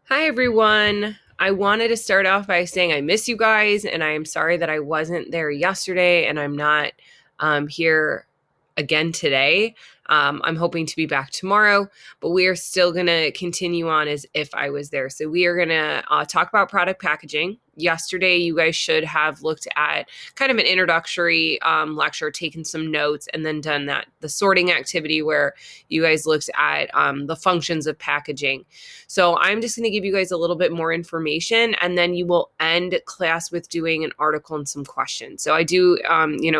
Hi, everyone. I wanted to start off by saying I miss you guys, and I am sorry that I wasn't there yesterday and I'm not here again today. I'm hoping to be back tomorrow, but we are still going to continue on as if I was there. So, we are going to talk about product packaging. Yesterday, you guys should have looked at kind of an introductory lecture, taken some notes, and then done the sorting activity where you guys looked at the functions of packaging. So I'm just going to give you guys a little bit more information, and then you will end class with doing an article and some questions. So I do,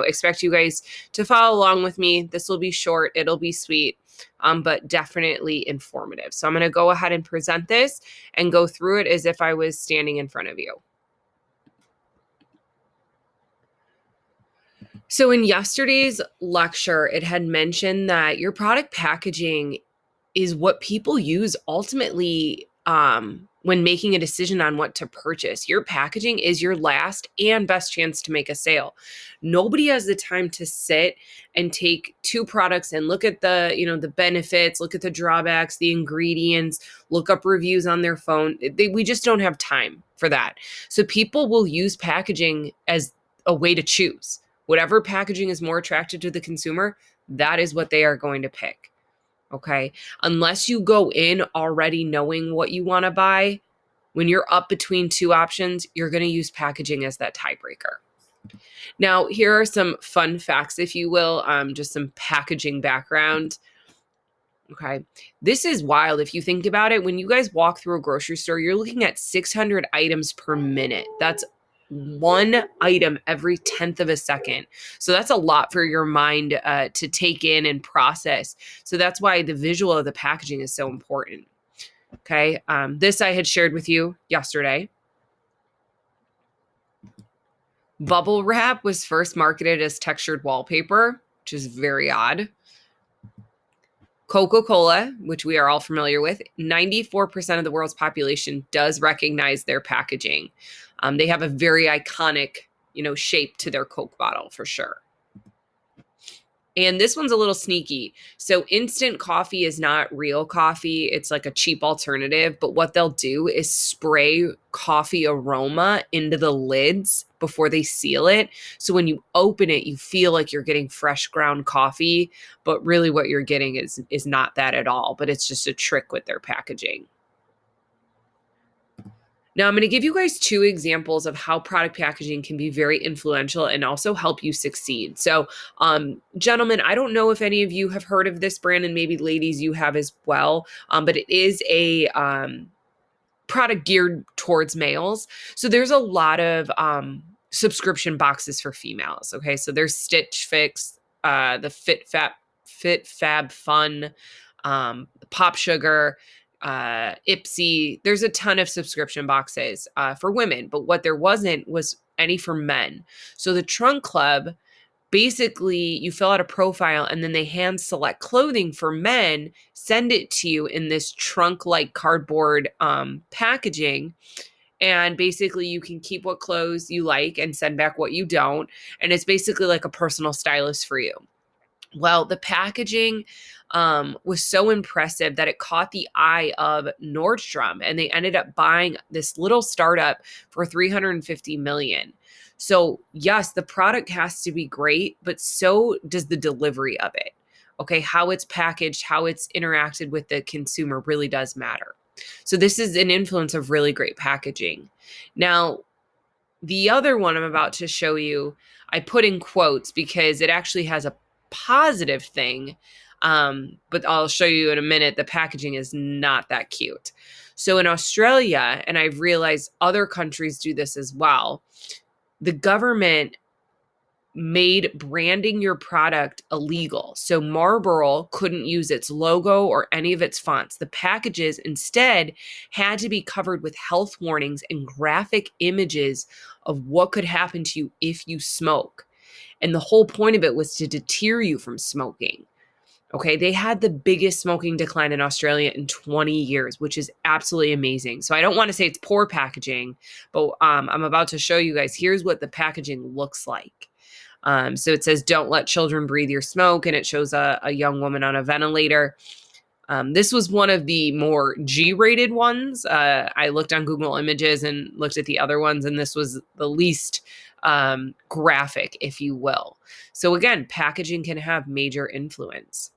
expect you guys to follow along with me. This will be short. It'll be sweet. But definitely informative. So I'm going to go ahead and present this and go through it as if I was standing in front of you. So in yesterday's lecture, it had mentioned that your product packaging is what people use ultimately when making a decision on what to purchase. Your packaging is your last and best chance to make a sale. Nobody has the time to sit and take two products and look at the benefits, look at the drawbacks, the ingredients, look up reviews on their phone. We just don't have time for that. So people will use packaging as a way to choose. Whatever packaging is more attractive to the consumer, that is what they are going to pick. Okay. Unless you go in already knowing what you want to buy, when you're up between two options, you're going to use packaging as that tiebreaker. Now, here are some fun facts, if you will, just some packaging background. Okay. This is wild. If you think about it, when you guys walk through a grocery store, you're looking at 600 items per minute. That's one item every 10th of a second. So that's a lot for your mind to take in and process. So that's why the visual of the packaging is so important. Okay. This I had shared with you yesterday. Bubble wrap was first marketed as textured wallpaper, which is very odd. Coca-Cola, which we are all familiar with, 94% of the world's population does recognize their packaging. They have a very iconic, shape to their Coke bottle for sure. And this one's a little sneaky. So instant coffee is not real coffee. It's like a cheap alternative. But what they'll do is spray coffee aroma into the lids before they seal it. So when you open it, you feel like you're getting fresh ground coffee. But really what you're getting is not that at all. But it's just a trick with their packaging. Now, I'm going to give you guys two examples of how product packaging can be very influential and also help you succeed. So, gentlemen, I don't know if any of you have heard of this brand, and maybe ladies, you have as well, but it is a product geared towards males. So there's a lot of subscription boxes for females. Okay, so there's Stitch Fix, the Fit Fab Fun, Pop Sugar, Ipsy. There's a ton of subscription boxes for women, but what there wasn't was any for men. So the Trunk Club, basically you fill out a profile and then they hand select clothing for men, send it to you in this trunk like cardboard packaging. And basically you can keep what clothes you like and send back what you don't. And it's basically like a personal stylist for you. Well, the packaging was so impressive that it caught the eye of Nordstrom, and they ended up buying this little startup for 350 million. So yes, the product has to be great, but so does the delivery of it. Okay, how it's packaged, how it's interacted with the consumer really does matter. So this is an influence of really great packaging. Now, the other one I'm about to show you, I put in quotes because it actually has a positive thing. But I'll show you in a minute, the packaging is not that cute. So in Australia, and I've realized other countries do this as well, the government made branding your product illegal. So Marlboro couldn't use its logo or any of its fonts. The packages instead had to be covered with health warnings and graphic images of what could happen to you if you smoke. And the whole point of it was to deter you from smoking. Okay, they had the biggest smoking decline in Australia in 20 years, which is absolutely amazing. So I don't want to say it's poor packaging, but I'm about to show you guys, here's what the packaging looks like. So it says, don't let children breathe your smoke, and it shows a young woman on a ventilator. This was one of the more G-rated ones. I looked on Google Images and looked at the other ones, and this was the least graphic, if you will. So again, packaging can have major influence.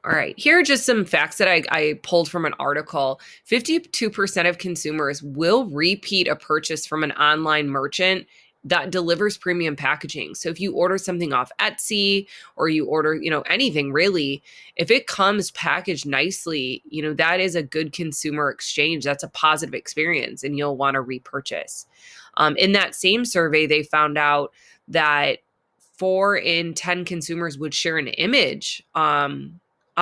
All right, here are just some facts that I pulled from an article. 52% of consumers will repeat a purchase from an online merchant that delivers premium packaging. So if you order something off Etsy or you order, anything really, if it comes packaged nicely, that is a good consumer exchange. That's a positive experience and you'll want to repurchase. In that same survey, they found out that 4 in 10 consumers would share an image on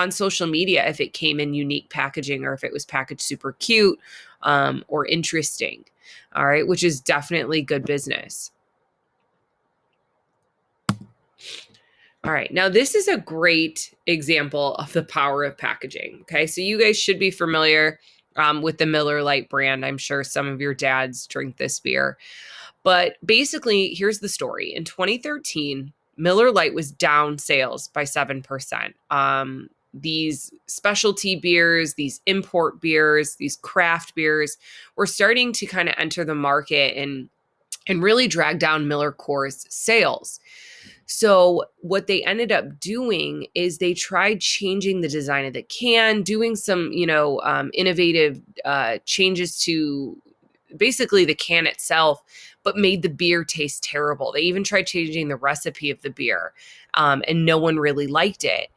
social media if it came in unique packaging or if it was packaged super cute or interesting. All right, which is definitely good business. All right, now this is a great example of the power of packaging. Okay, so you guys should be familiar with the Miller Lite brand. I'm sure some of your dads drink this beer. But basically, here's the story. In 2013, Miller Lite was down sales by 7%. These specialty beers, these import beers, these craft beers were starting to kind of enter the market and really drag down Miller Coors sales. So what they ended up doing is they tried changing the design of the can, doing some, innovative changes to basically the can itself, but made the beer taste terrible. They even tried changing the recipe of the beer, and no one really liked it.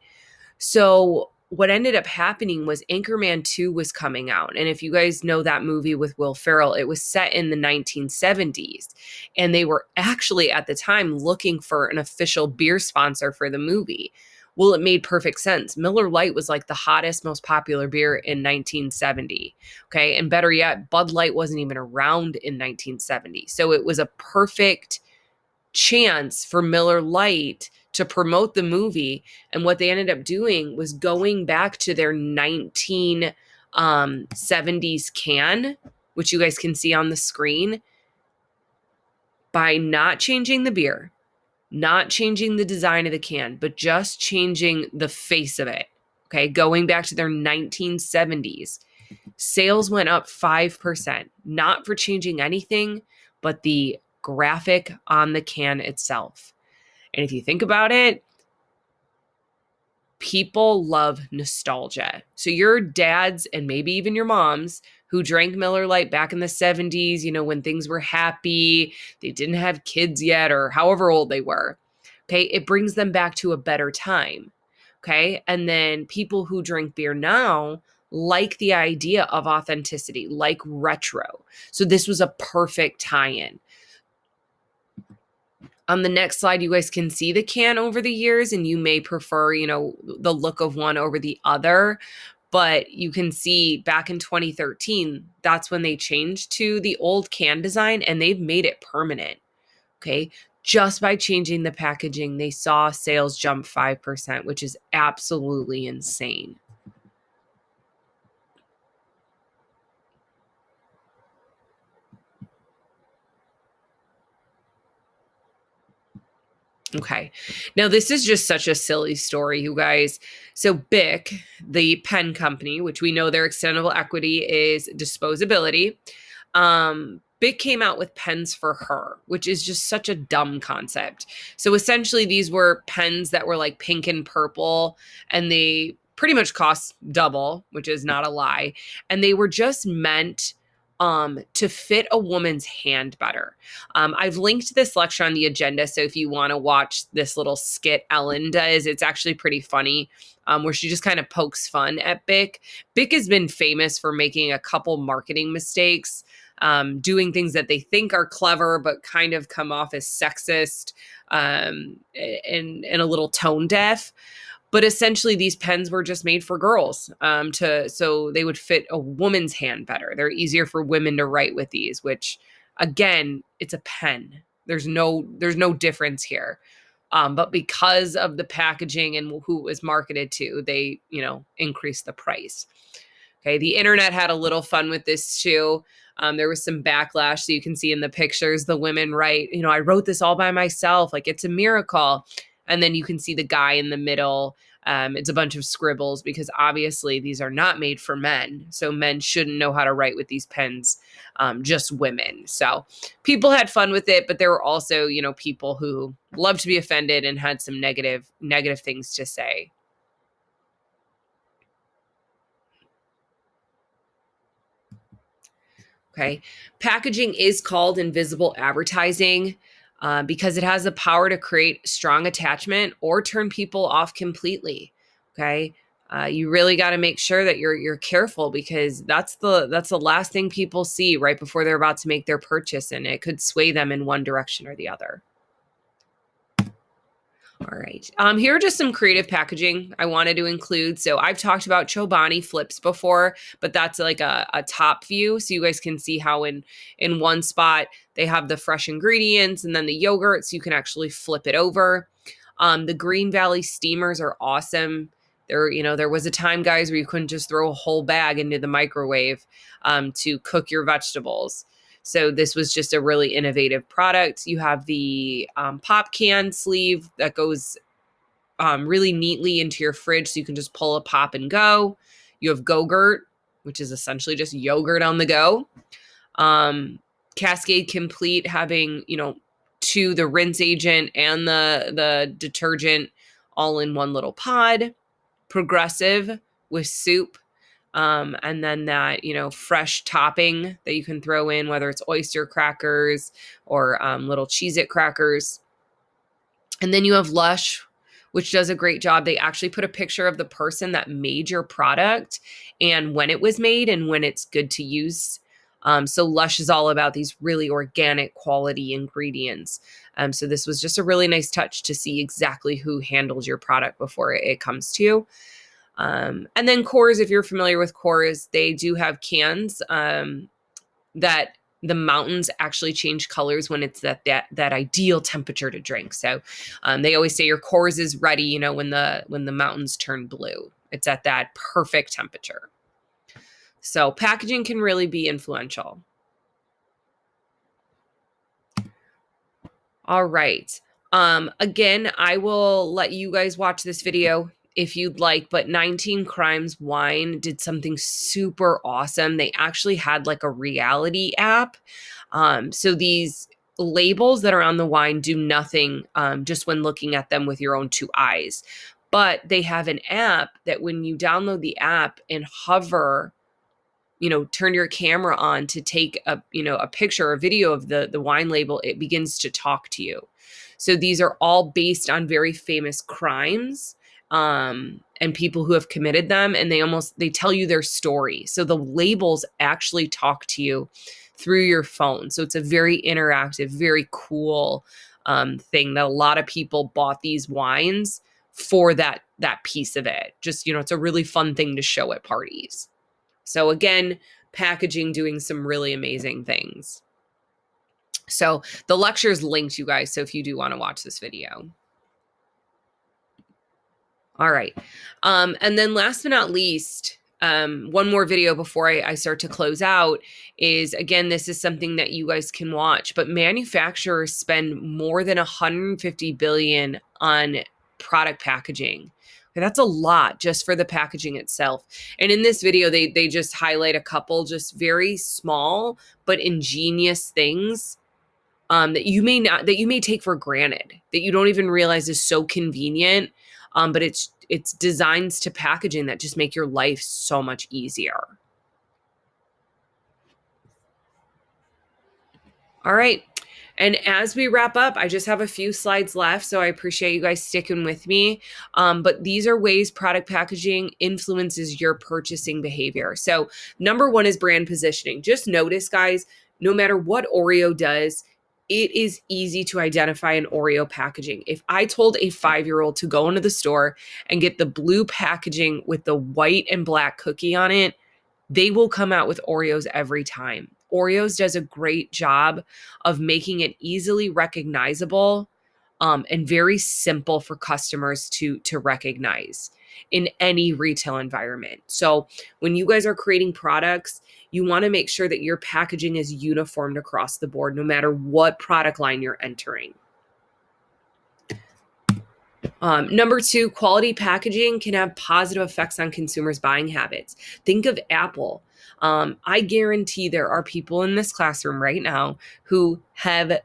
So what ended up happening was Anchorman 2 was coming out. And if you guys know that movie with Will Ferrell, it was set in the 1970s. And they were actually at the time looking for an official beer sponsor for the movie. Well, it made perfect sense. Miller Lite was like the hottest, most popular beer in 1970. Okay. And better yet, Bud Light wasn't even around in 1970. So it was a perfect chance for Miller Lite to promote the movie. And what they ended up doing was going back to their 1970s can, which you guys can see on the screen, by not changing the beer, not changing the design of the can, but just changing the face of it. Okay, going back to their 1970s. Sales went up 5%, not for changing anything, but the graphic on the can itself. And if you think about it, people love nostalgia. So your dads and maybe even your moms who drank Miller Lite back in the 70s, when things were happy, they didn't have kids yet, or however old they were. Okay, it brings them back to a better time. Okay, and then people who drink beer now like the idea of authenticity, like retro. So this was a perfect tie-in. On the next slide, you guys can see the can over the years, and you may prefer, the look of one over the other. But you can see back in 2013, that's when they changed to the old can design, and they've made it permanent. Okay. Just by changing the packaging, they saw sales jump 5%, which is absolutely insane. Okay. Now, this is just such a silly story, you guys. So, BIC, the pen company, which we know their extendable equity is disposability, BIC came out with pens for her, which is just such a dumb concept. So, essentially, these were pens that were like pink and purple, and they pretty much cost double, which is not a lie. And they were just meant to fit a woman's hand better. I've linked this lecture on the agenda, so if you want to watch this little skit Ellen does, it's actually pretty funny, where she just kind of pokes fun at BIC. BIC has been famous for making a couple marketing mistakes, doing things that they think are clever, but kind of come off as sexist and a little tone deaf. But essentially, these pens were just made for girls, so they would fit a woman's hand better. They're easier for women to write with these, which, again, it's a pen. There's no difference here. But because of the packaging and who it was marketed to, they, increased the price. Okay, the internet had a little fun with this too. There was some backlash, so you can see in the pictures, the women write, I wrote this all by myself, like it's a miracle. And then you can see the guy in the middle. It's a bunch of scribbles because obviously these are not made for men. So men shouldn't know how to write with these pens, just women. So people had fun with it, but there were also, people who loved to be offended and had some negative things to say. Okay. Packaging is called invisible advertising because it has the power to create strong attachment or turn people off completely. Okay. You really got to make sure that you're careful because that's the last thing people see right before they're about to make their purchase, and it could sway them in one direction or the other. All right. Here are just some creative packaging I wanted to include. So I've talked about Chobani flips before, but that's like a top view. So you guys can see how in one spot they have the fresh ingredients and then the yogurt, so you can actually flip it over. The Green Valley steamers are awesome. There was a time, guys, where you couldn't just throw a whole bag into the microwave to cook your vegetables. So this was just a really innovative product. You have the pop can sleeve that goes really neatly into your fridge, so you can just pull a pop and go. You have Go-Gurt, which is essentially just yogurt on the go. Cascade Complete having, the rinse agent and the detergent all in one little pod. Progressive with soup. And then that, fresh topping that you can throw in, whether it's oyster crackers or little Cheez-It crackers. And then you have Lush, which does a great job. They actually put a picture of the person that made your product and when it was made and when it's good to use. So Lush is all about these really organic quality ingredients. So this was just a really nice touch to see exactly who handled your product before it comes to you. And then Coors, if you're familiar with Coors, they do have cans that the mountains actually change colors when it's that ideal temperature to drink. So they always say your Coors is ready, when the mountains turn blue. It's at that perfect temperature. So packaging can really be influential. All right. Again, I will let you guys watch this video if you'd like, but 19 Crimes Wine did something super awesome. They actually had like a reality app. So these labels that are on the wine do nothing just when looking at them with your own two eyes. But they have an app that when you download the app and hover, turn your camera on to take a picture or video of the wine label, it begins to talk to you. So these are all based on very famous crimes and people who have committed them, and they tell you their story. So the labels actually talk to you through your phone. So it's a very interactive, very cool thing that a lot of people bought these wines for that piece of it. Just, it's a really fun thing to show at parties. So again, packaging doing some really amazing things. So the lecture is linked, you guys, so if you do want to watch this video. All right. And then last but not least, one more video before I start to close out is, again, this is something that you guys can watch, but manufacturers spend more than $150 billion on product packaging. Okay, that's a lot just for the packaging itself. And in this video, they just highlight a couple just very small but ingenious things that you may take for granted, that you don't even realize is so convenient. But it's designs to packaging that just make your life so much easier. All right. And as we wrap up, I just have a few slides left, so I appreciate you guys sticking with me. But these are ways product packaging influences your purchasing behavior. So number one is brand positioning. Just notice, guys, no matter what Oreo does, it is easy to identify an Oreo packaging. If I told a 5-year-old to go into the store and get the blue packaging with the white and black cookie on it, they will come out with Oreos every time. Oreos does a great job of making it easily recognizable and very simple for customers to recognize in any retail environment. So when you guys are creating products, you want to make sure that your packaging is uniformed across the board, no matter what product line you're entering. Number two, quality packaging can have positive effects on consumers' buying habits. Think of Apple. I guarantee there are people in this classroom right now who have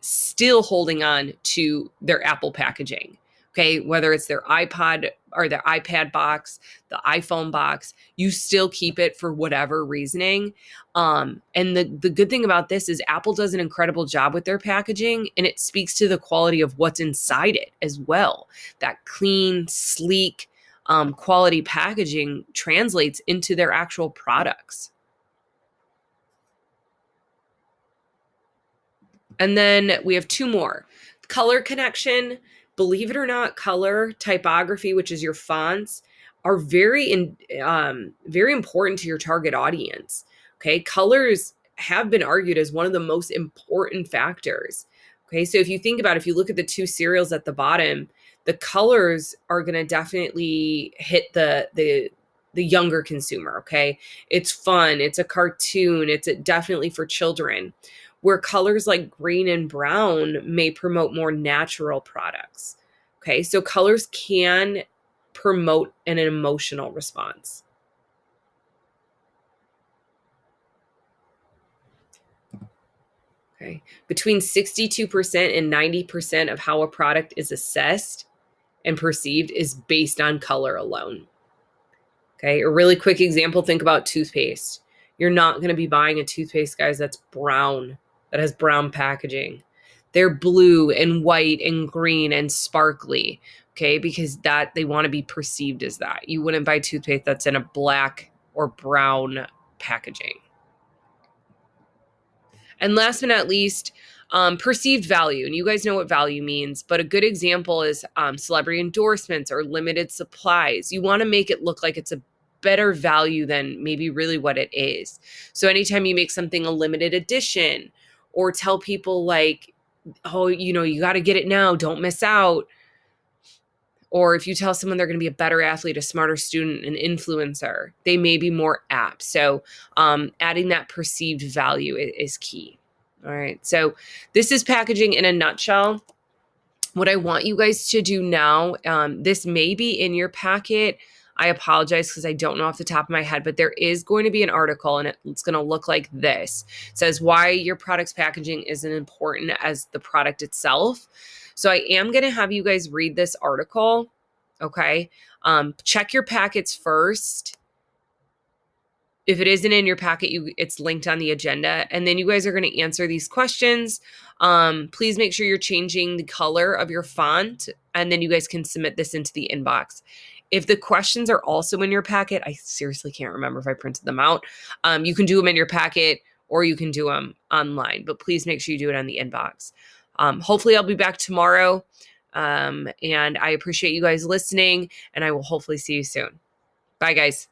still holding on to their Apple packaging. Okay, whether it's their iPod or their iPad box, the iPhone box, you still keep it for whatever reasoning. And the good thing about this is Apple does an incredible job with their packaging, and it speaks to the quality of what's inside it as well. That clean, sleek, quality packaging translates into their actual products. And then we have two more. Color connection. Believe it or not, color, typography, which is your fonts, are very important to your target audience. Okay, colors have been argued as one of the most important factors. Okay, so if you think about it, if you look at the two cereals at the bottom, the colors are going to definitely hit the younger consumer. Okay, it's fun, it's a cartoon, it's definitely for children, where colors like green and brown may promote more natural products. Okay, so colors can promote an emotional response. Okay, between 62% and 90% of how a product is assessed and perceived is based on color alone. Okay, a really quick example, think about toothpaste. You're not going to be buying a toothpaste, guys, that's brown, that has brown packaging. They're blue and white and green and sparkly, okay, because that they want to be perceived as that. You wouldn't buy toothpaste that's in a black or brown packaging. And last but not least, perceived value. And you guys know what value means, but a good example is celebrity endorsements or limited supplies. You want to make it look like it's a better value than maybe really what it is. So anytime you make something a limited edition or tell people like, oh, you got to get it now, don't miss out. Or if you tell someone they're going to be a better athlete, a smarter student, an influencer, they may be more apt. So adding that perceived value is key. All right. So this is packaging in a nutshell. What I want you guys to do now, this may be in your packet. I apologize because I don't know off the top of my head, but there is going to be an article and it's going to look like this. It says why your product's packaging isn't important as the product itself. So I am going to have you guys read this article. Okay. Check your packets first. If it isn't in your packet, it's linked on the agenda. And then you guys are going to answer these questions. Please make sure you're changing the color of your font, and then you guys can submit this into the inbox. If the questions are also in your packet, I seriously can't remember if I printed them out. You can do them in your packet or you can do them online, but please make sure you do it on the inbox. Hopefully I'll be back tomorrow. And I appreciate you guys listening, and I will hopefully see you soon. Bye, guys.